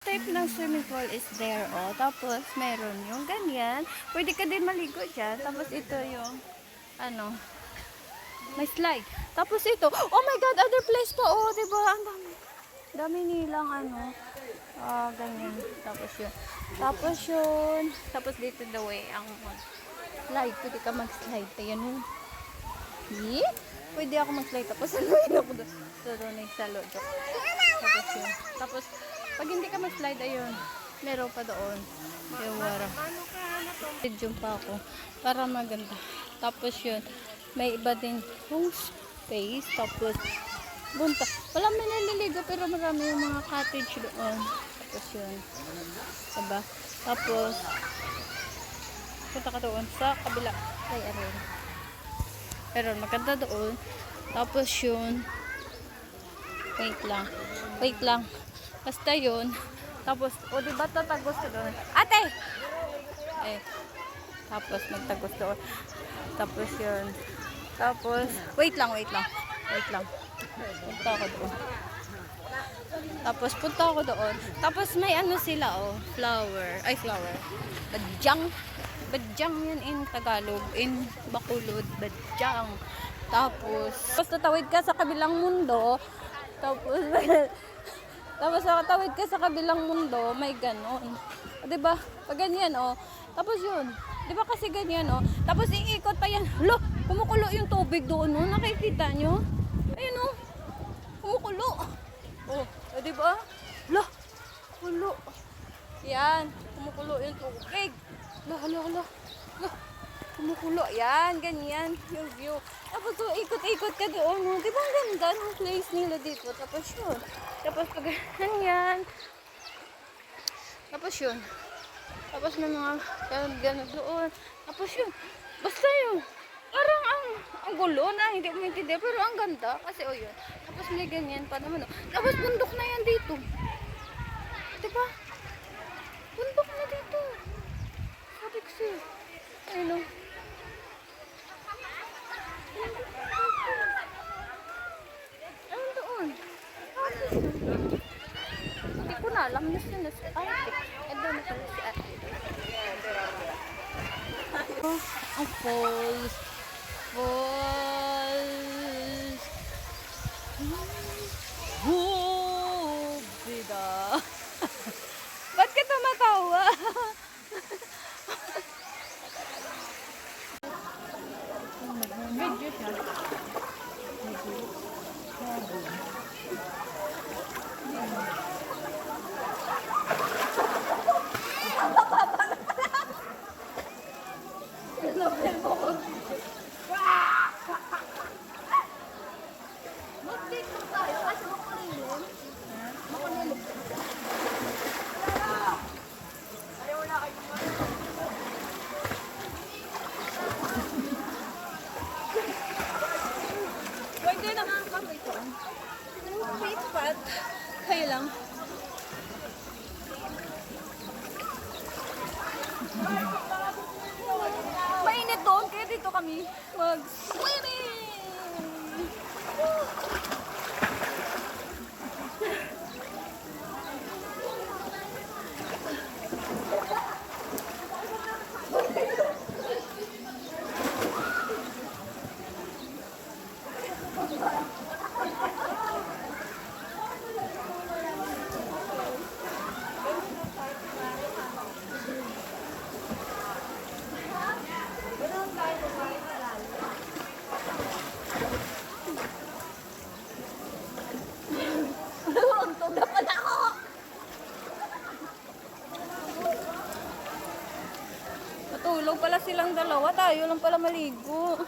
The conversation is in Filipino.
type ng swimming pool is there, oh. Tapos, meron yung ganyan. Pwede ka din maligo dyan. Tapos, ito yung, ano, may slide. Tapos, ito, oh my God, other place pa, oh, diba? Ang dami. Dami nilang, ano, ganyan. Tapos, yun. Tapos, yun. Tapos, dito the way, ang slide. Pwede ka mag-slide. Ayan, oh. Yeah? Pwede ako mag-slide. Tapos, aluin ako doon. So, doon sa loob. Tapos, yun. Tapos, pag hindi ka mag-slide, ayun. Meron pa doon. Yung wara. Medium pa ako. Para maganda. Tapos, yun. May iba din yung space. Tapos, bunta. Wala may naliligo, pero marami yung mga cottage doon. Tapos, yun. Diba? Tapos, punta ka doon sa kabila. Ay, arin. Pero maganda doon. Tapos yun. Wait lang. Basta yun. Tapos, o diba tatagos ka doon? Ate! Eh. Tapos magtagos doon. Tapos yun. Tapos, wait lang. Punta ako doon. Tapos may ano sila, oh. Flower. Badyang yan in Tagalog. In Bacolod. Badyang. Tapos tatawid ka sa kabilang mundo. Tapos tatawid ka sa kabilang mundo, may ganon. O, diba? Pag ganyan, oh. Tapos yun. Diba kasi ganyan, oh. Tapos iikot pa yan. Lo, kumukulo yung tubig doon, oh. Nakikita nyo? Ayun, oh. Kumukulo. Oh, diba? Lo, kulo. Yan. Kumukulo yung tubig. Lo. Kumukulo. Yan, ganyan. Yung view. Tapos, so, ikot-ikot ka doon. Oh. Diba ang ganda ng place nila dito? Tapos yun. Tapos, pag ganyan. Tapos yun. Tapos, may mga gano'n doon. Tapos yun. Basta yun. Parang ang gulo na. Hindi ko maintindihan. Pero ang ganda. Kasi, oh yun. Tapos, may ganyan pa naman. Oh. Tapos, bundok na yan dito. Diba? Bundok na dito. Sabi ko siya. Ayun, oh. Ayun doon. Hindi ko na alam na siya na si ate. Eh, doon na pala si ate. Oh, ang falls. Oh, bida. Ba't ka tumatawa? Video siya. Mag-tiktok tayo kasi makulilim. Makulilim. Ayaw na kayo. Pwede naman kami ito. Wait pat. Kayo lang. Mainit doon, kaya dito kami mag-swimming! Matulog pala silang dalawa, tayo lang pala maligo.